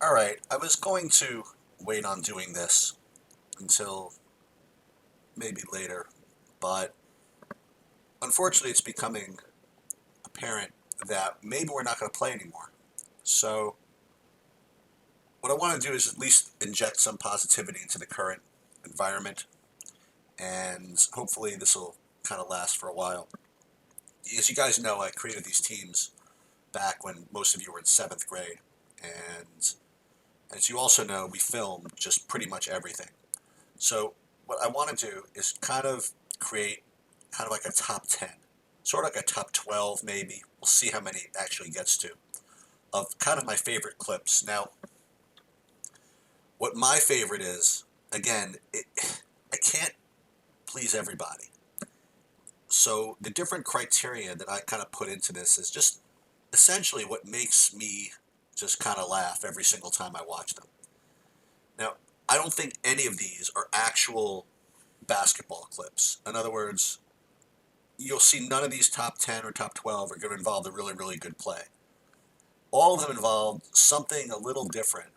Alright, I was going to wait on doing this until maybe later, but unfortunately it's becoming apparent that maybe we're not going to play anymore. So what I want to do is at least inject some positivity into the current environment, and hopefully this will kind of last for a while. As you guys know, I created these teams back when most of you were in 7th grade, and as you also know, we film just pretty much everything. So what I want to do is kind of create kind of like a top 10, sort of like a top 12 maybe. We'll see how many it actually gets to, of kind of my favorite clips. Now, what my favorite is, again, I can't please everybody. So the different criteria that I kind of put into this is just essentially what makes me just kind of laugh every single time I watch them. Now, I don't think any of these are actual basketball clips. In other words, you'll see none of these top 10 or top 12 are going to involve a really, really good play. All of them involve something a little different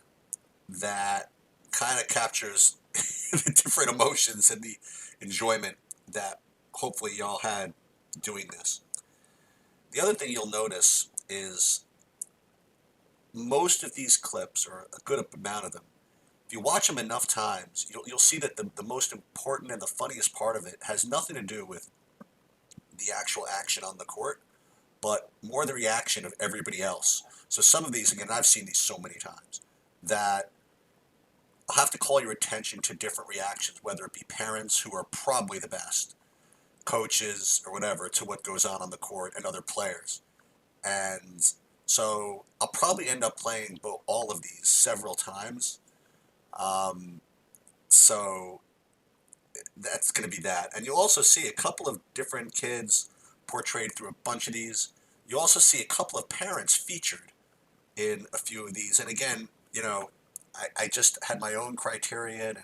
that kind of captures the different emotions and the enjoyment that hopefully y'all had doing this. The other thing you'll notice is most of these clips, or a good amount of them, if you watch them enough times, you'll see that the most important and the funniest part of it has nothing to do with the actual action on the court, but more the reaction of everybody else. So some of these, again, I've seen these so many times, that I'll have to call your attention to different reactions, whether it be parents who are probably the best, coaches, or whatever, to what goes on the court, and other players. And so I'll probably end up playing all of these several times. Um, so that's going to be that. And you'll also see a couple of different kids portrayed through a bunch of these. You also see a couple of parents featured in a few of these. And again, I just had my own criterion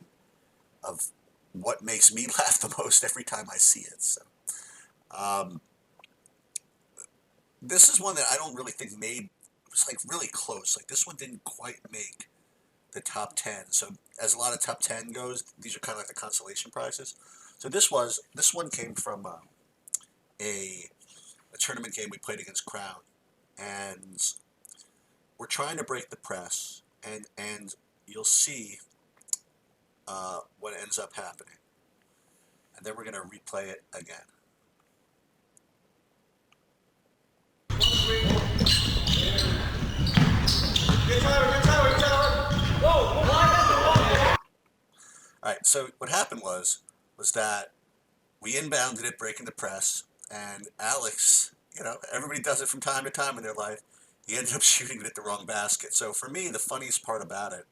of what makes me laugh the most every time I see it. So um, this is one that I don't really think made, it was like really close. Like this one didn't quite make the top 10. So as a lot of top 10 goes, these are kind of like the consolation prizes. So this one came from a tournament game we played against Crown, and we're trying to break the press, and you'll see what ends up happening, and then we're going to replay it again. All right, so what happened was that we inbounded it, breaking the press, and Alex, everybody does it from time to time in their life. He ended up shooting it at the wrong basket. So for me, the funniest part about it,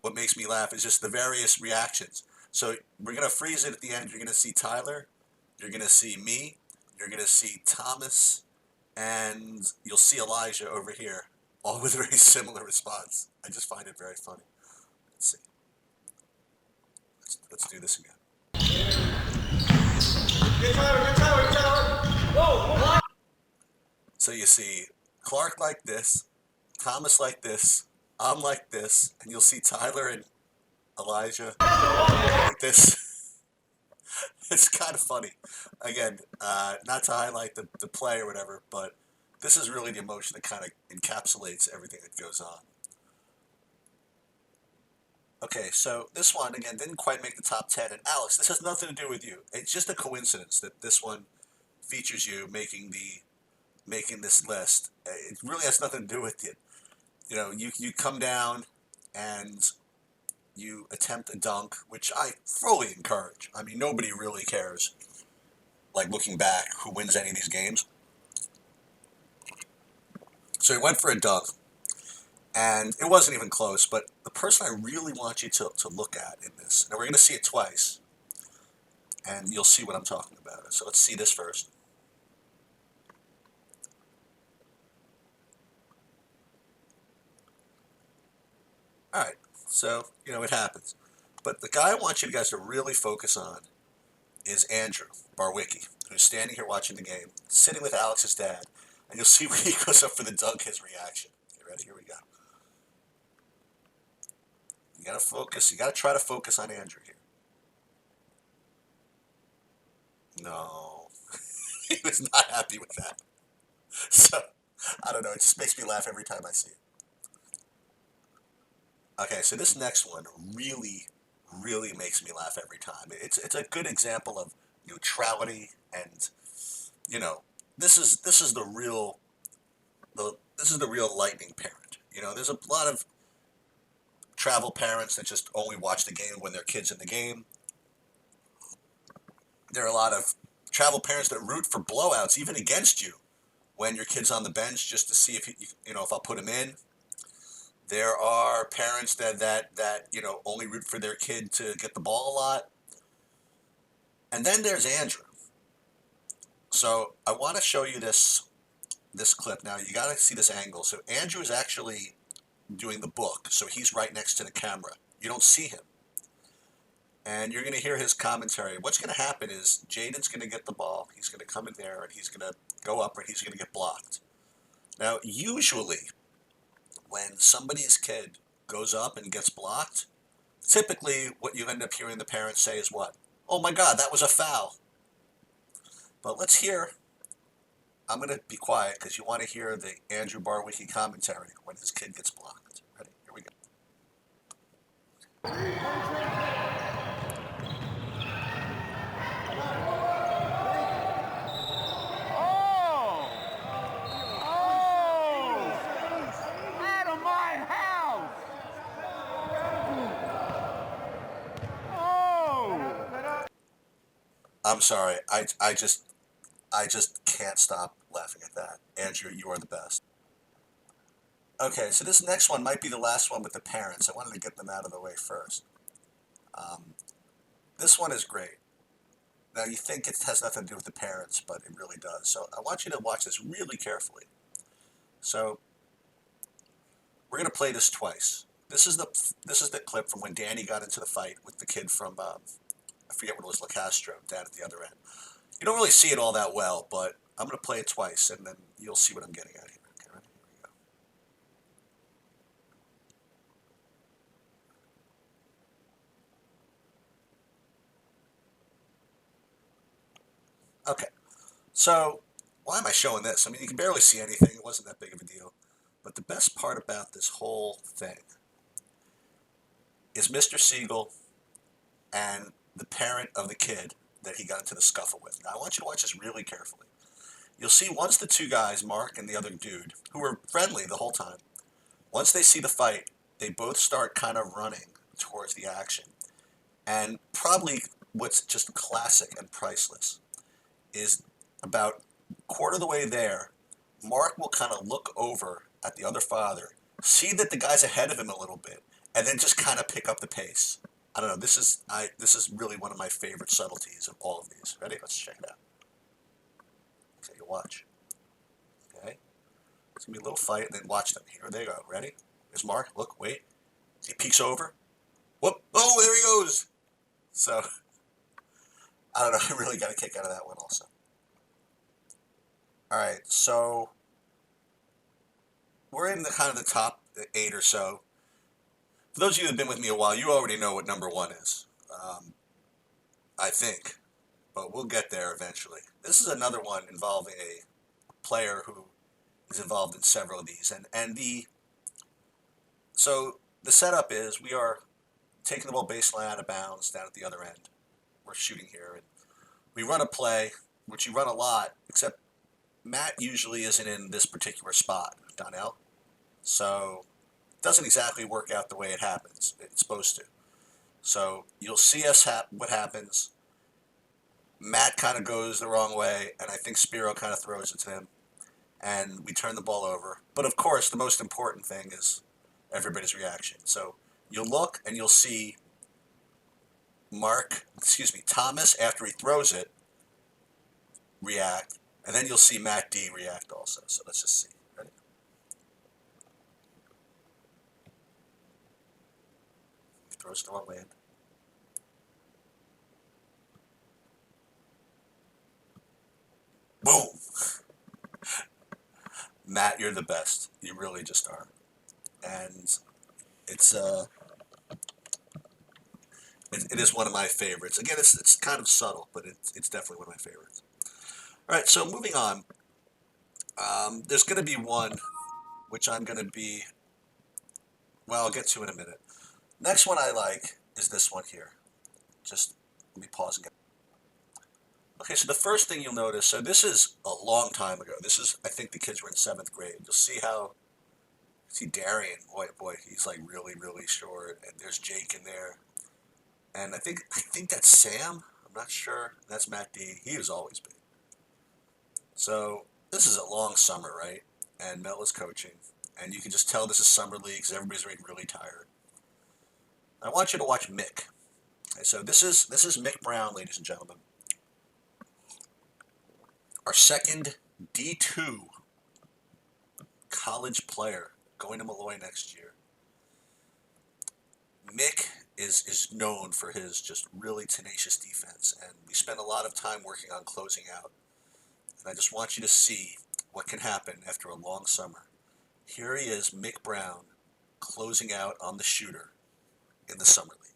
what makes me laugh, is just the various reactions. So we're gonna freeze it at the end. You're gonna see Tyler, you're gonna see me, you're gonna see Thomas, and you'll see Elijah over here, all with a very similar response. I just find it very funny. Let's see. Let's do this again. So you see Clark like this, Thomas like this, I'm like this, and you'll see Tyler and Elijah like this. It's kind of funny. Again, not to highlight the play or whatever, but this is really the emotion that kind of encapsulates everything that goes on. Okay, so this one, again, didn't quite make the top 10. And Alex, this has nothing to do with you. It's just a coincidence that this one features you making this list. It really has nothing to do with it. You come down and you attempt a dunk, which I fully encourage. I mean, nobody really cares, like looking back, who wins any of these games. So he went for a dunk, and it wasn't even close, but the person I really want you to look at in this, now we're going to see it twice, and you'll see what I'm talking about. So let's see this first. All right, so, it happens. But the guy I want you guys to really focus on is Andrew Barwicki, who's standing here watching the game, sitting with Alex's dad, and you'll see when he goes up for the dunk, his reaction. Okay, ready? Here we go. gotta focus. You gotta try to focus on Andrew here. No, he was not happy with that. So I don't know. It just makes me laugh every time I see it. Okay, so this next one really, really makes me laugh every time. It's a good example of neutrality, and you know, this is the real lightning parent. There's a lot of travel parents that just only watch the game when their kids in the game. There are a lot of travel parents that root for blowouts, even against you, when your kid's on the bench, just to see if if I'll put him in. There are parents that only root for their kid to get the ball a lot. And then there's Andrew. So I want to show you this clip. Now you got to see this angle. So Andrew is actually doing the book, so he's right next to the camera. You don't see him, and you're going to hear his commentary. What's going to happen is Jaden's going to get the ball. He's going to come in there, and he's going to go up, and he's going to get blocked. Now, usually, when somebody's kid goes up and gets blocked, typically what you end up hearing the parents say is what? Oh my God, that was a foul. But let's hear. I'm going to be quiet because you want to hear the Andrew Barwicki commentary when his kid gets blocked. Ready? Here we go. Oh! Oh! Out of my house! Oh! I'm sorry. I just can't stop laughing at that. Andrew, you are the best. Okay, so this next one might be the last one with the parents. I wanted to get them out of the way first. Um, this one is great. Now, you think it has nothing to do with the parents, but it really does. So I want you to watch this really carefully. So we're going to play this twice. This is the clip from when Danny got into the fight with the kid from I forget what it was, La Castro, down at the other end. You don't really see it all that well, but I'm going to play it twice, and then you'll see what I'm getting at here. Okay, ready? Here we go. Okay, so why am I showing this? I mean, you can barely see anything. It wasn't that big of a deal. But the best part about this whole thing is Mr. Siegel and the parent of the kid that he got into the scuffle with. Now, I want you to watch this really carefully. You'll see once the two guys, Mark and the other dude, who were friendly the whole time, once they see the fight, they both start kind of running towards the action. And probably what's just classic and priceless is about a quarter of the way there, Mark will kind of look over at the other father, see that the guy's ahead of him a little bit, and then just kind of pick up the pace. I don't know. This is really one of my favorite subtleties of all of these. Ready? Let's check it out. Okay, you watch. Okay, it's gonna be a little fight, and then watch them. Here they go. Ready? There's Mark. Look, wait. He peeks over. Whoop! Oh, there he goes. So I don't know. I really got a kick out of that one also. All right, so we're in the kind of the top eight or so. For those of you who've been with me a while, you already know what number one is. I think, but we'll get there eventually. This is another one involving a player who is involved in several of these, so the setup is we are taking the ball baseline out of bounds down at the other end. We're shooting here, and we run a play, which you run a lot, except Matt usually isn't in this particular spot, Donnell. So it doesn't exactly work out the way it happens. It's supposed to. So you'll see what happens. Matt kind of goes the wrong way, and I think Spiro kind of throws it to him, and we turn the ball over. But of course, the most important thing is everybody's reaction. So you'll look and you'll see Thomas, after he throws it, react, and then you'll see Matt D react also. So let's just see. Ready? He throws the wrong way in. Boom! Matt, you're the best. You really just are. And it's It is one of my favorites. Again, it's kind of subtle, but it's definitely one of my favorites. All right, so moving on. There's going to be one which I'm going to be, well, I'll get to in a minute. Next one I like is this one here. Just let me pause and get. Okay, so the first thing you'll notice, so this is a long time ago. This is, I think the kids were in 7th grade. You'll see how, see Darian, boy, he's like really, really short. And there's Jake in there. And I think that's Sam. I'm not sure. That's Matt D. He was always big. So this is a long summer, right? And Mel is coaching. And you can just tell this is summer league because everybody's really tired. I want you to watch Mick. Okay, so this is Mick Brown, ladies and gentlemen. Our second D2 college player going to Malloy next year. Mick is known for his just really tenacious defense, and we spent a lot of time working on closing out. And I just want you to see what can happen after a long summer. Here he is, Mick Brown, closing out on the shooter in the summer league.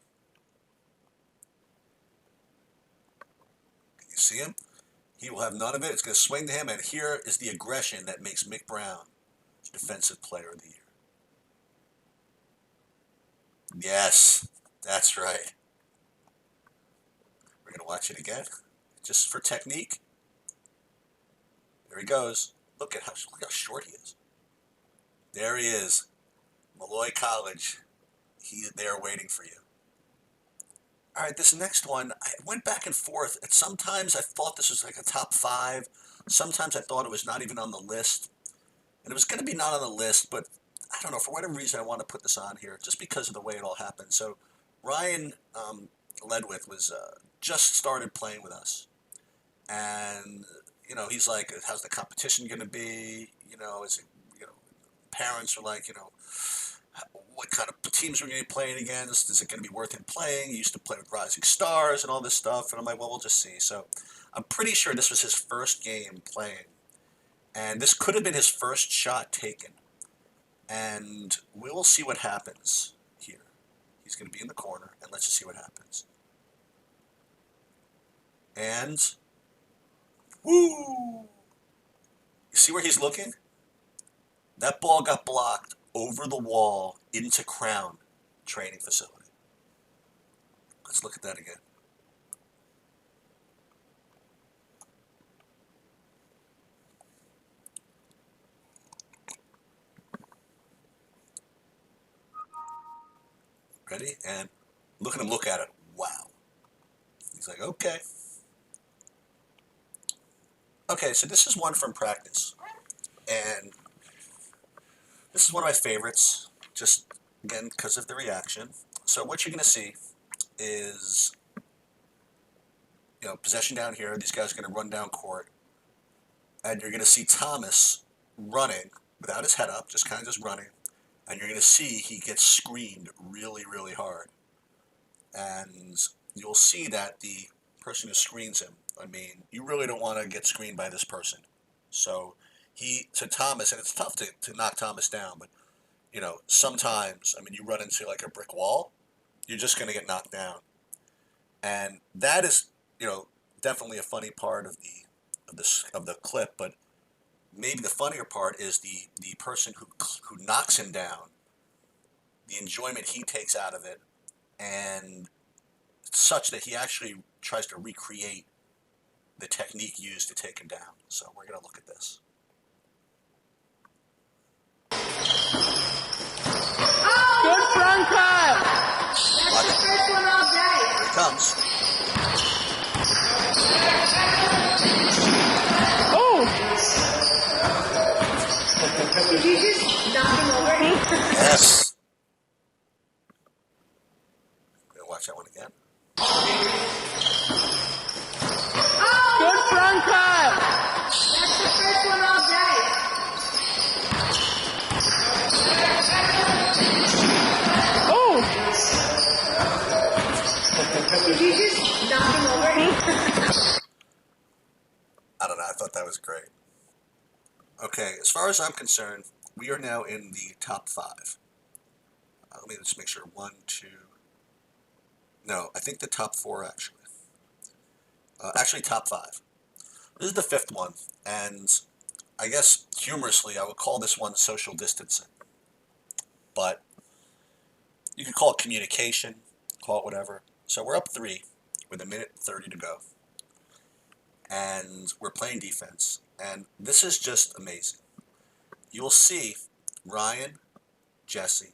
Can you see him? He will have none of it. It's going to swing to him, and here is the aggression that makes Mick Brown Defensive Player of the Year. Yes, that's right. We're going to watch it again, just for technique. There he goes. Look how short he is. There he is, Malloy College. He's there waiting for you. All right, this next one, I went back and forth. And sometimes I thought this was like a top 5. Sometimes I thought it was not even on the list. And it was going to be not on the list, but I don't know, for whatever reason I want to put this on here, just because of the way it all happened. So Ryan Ledwith was just started playing with us. And, he's like, how's the competition going to be? Is it, parents are like, what kind of teams we're going to be playing against? Is it going to be worth him playing? He used to play with Rising Stars and all this stuff. And I'm like, well, we'll just see. So I'm pretty sure this was his first game playing. And this could have been his first shot taken. And we will see what happens here. He's going to be in the corner, and let's just see what happens. And, woo! You see where he's looking? That ball got blocked over the wall into Crown training facility. Let's look at that again. Ready? And look at him look at it. Wow. He's like, okay. Okay, so this is one from practice. And this is one of my favorites, just, again, because of the reaction. So what you're going to see is, possession down here. These guys are going to run down court. And you're going to see Thomas running without his head up, just kind of just running. And you're going to see he gets screened really, really hard. And you'll see that the person who screens him, you really don't want to get screened by this person. So Thomas, and it's tough to knock Thomas down, but, sometimes, you run into like a brick wall, you're just going to get knocked down. And that is, definitely a funny part of the clip, but maybe the funnier part is the person who knocks him down, the enjoyment he takes out of it, and such that he actually tries to recreate the technique used to take him down. So we're going to look at this. Good front cut! That's the first one all day. Here it comes. Oh! Did you just knock him over? Yes. I'm going to watch that one again. Good front cut! That's the first one all day. Oh! Did you just knock him over? I don't know. I thought that was great. Okay, as far as I'm concerned, we are now in the top 5. Let me just make sure. 1, 2, No, I think the top four actually. Actually, top five. This is the fifth one, and I guess humorously, I would call this one social distancing, but you could call it communication, call it whatever. So we're up three with a minute 30 to go, and we're playing defense, and this is just amazing. You'll see Ryan, Jesse,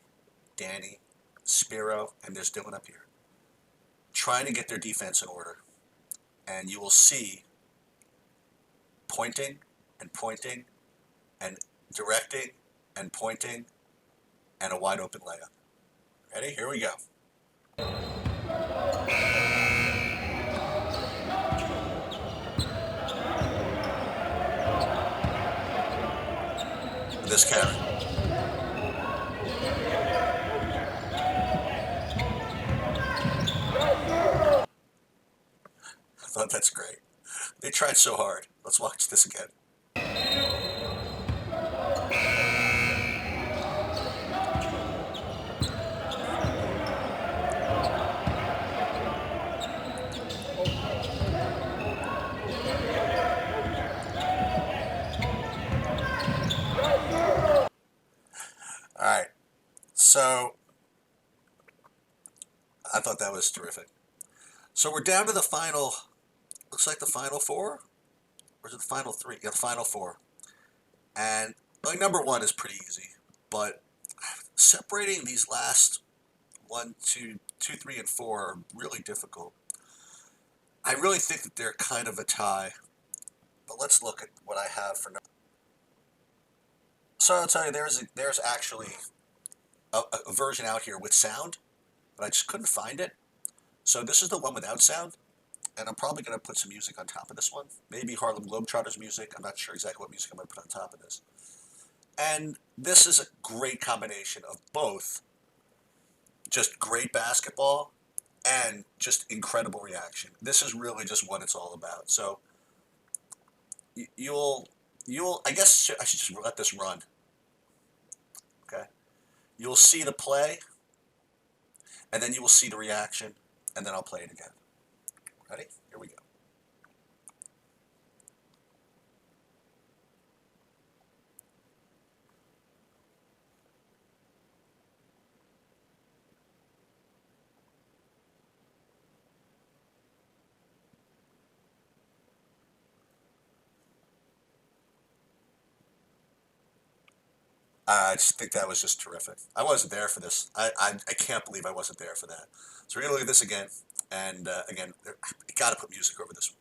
Danny, Spiro, and there's Dylan up here trying to get their defense in order, and you will see pointing and pointing and directing and pointing and a wide open layup. Ready? Here we go. This carry. I thought that's great. They tried so hard. Let's watch this again. All right. So I thought that was terrific. So we're down to the final, looks like the final four? Or is it the final three? Yeah, the final four. And like number one is pretty easy, but separating these last one, two, three, and four are really difficult. I really think that they're kind of a tie, but let's look at what I have for now. So I'll tell you, there's actually a version out here with sound, but I just couldn't find it. So this is the one without sound, and I'm probably going to put some music on top of this one. Maybe Harlem Globetrotters music. I'm not sure exactly what music I'm going to put on top of this. And this is a great combination of both just great basketball and just incredible reaction. This is really just what it's all about. So you'll I guess I should just let this run. Okay, you'll see the play, and then you will see the reaction, and then I'll play it again. Ready? Here we go. I just think that was just terrific. I wasn't there for this. I can't believe I wasn't there for that. So we're gonna look at this again, and again, you got to put music over this one.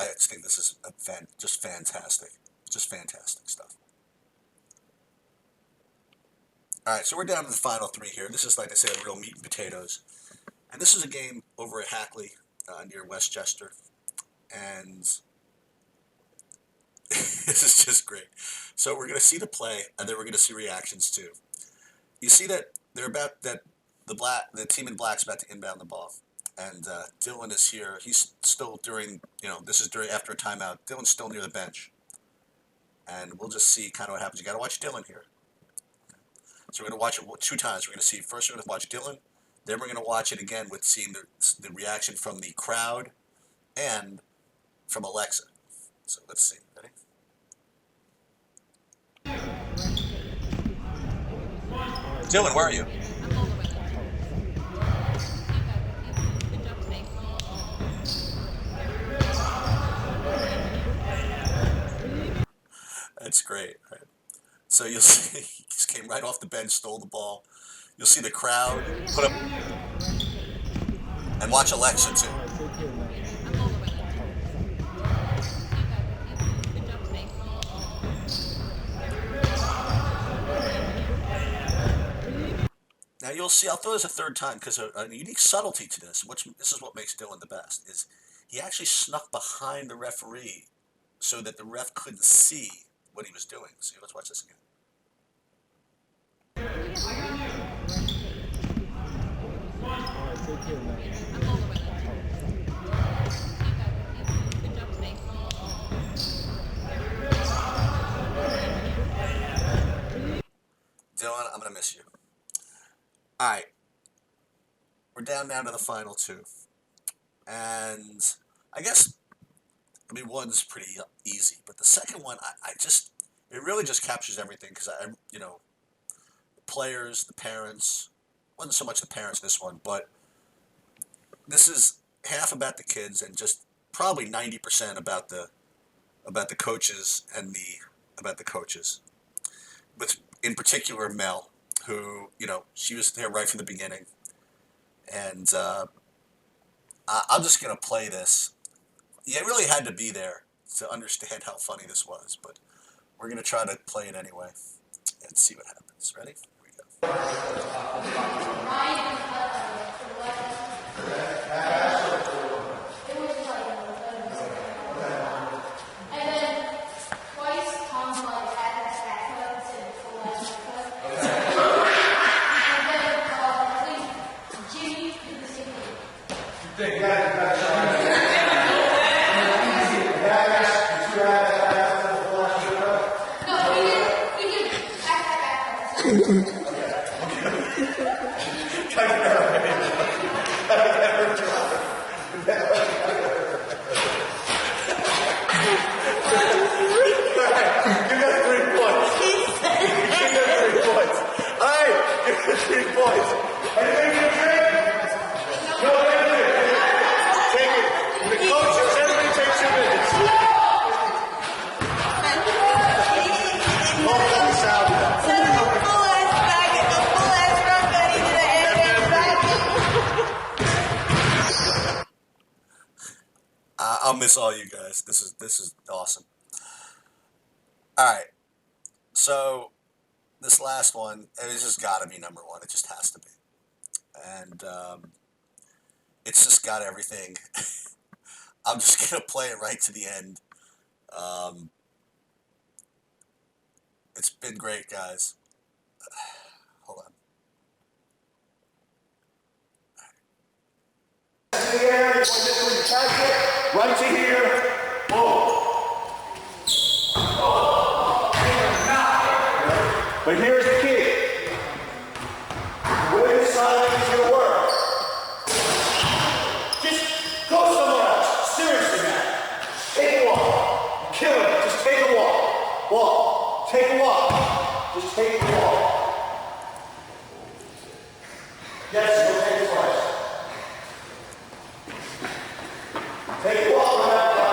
I just think this is just fantastic, just fantastic stuff. All right, so we're down to the final three here. This is, like I said, real meat and potatoes, and this is a game over at Hackley near Westchester, and this is just great. So we're going to see the play, and then we're going to see reactions too. You see that they're about that the team in black's about to inbound the ball, and Dylan is here. He's still during this is during after a timeout. Dylan's still near the bench, and we'll just see kind of what happens. You got to watch Dylan here. So we're going to watch it two times. We're going to see first we're going to watch Dylan, then we're going to watch it again with seeing the reaction from the crowd and from Alexa. So let's see. Ready? Dylan, where are you? That's great. Right? So you'll see he just came right off the bench, stole the ball. You'll see the crowd put up and watch Alexa too. Now you'll see. I'll throw this a third time because a unique subtlety to this, which this is what makes Dylan the best, is he actually snuck behind the referee so that the ref couldn't see what he was doing. See, let's watch this again. Dylan, I'm gonna miss you. All right, we're down now to the final two, and I guess one's pretty easy, but the second one, I just it really just captures everything because the players, the parents, wasn't so much the parents in this one, but this is half about the kids and just probably 90% about the coaches and the about the coaches, with in particular Mel, who she was there right from the beginning, and I'm just gonna play this. You really had to be there to understand how funny this was, but we're gonna try to play it anyway and see what happens. Ready? Here we go. I'll miss all you guys. This is awesome. All right, so this last one, it's just got to be number one. It just has to be, and it's just got everything. I'm just gonna play it right to the end. Um, it's been great, guys. Hold on. Right to here. But here's the key. With silence is your work. Just go somewhere else. Seriously, man. Take a walk. Kill it. Just take a walk. Walk. Take a walk. Just take a walk. Yes, go take a walk. Take a walk on that body.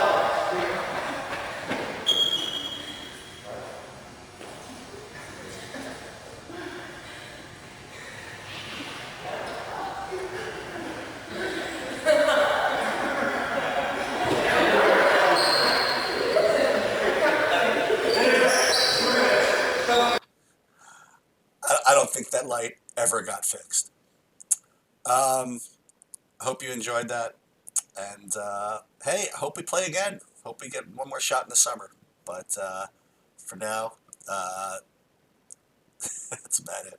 I don't think that light ever got fixed. I hope you enjoyed that. And hey, I hope we play again. Hope we get one more shot in the summer. But for now, that's about it.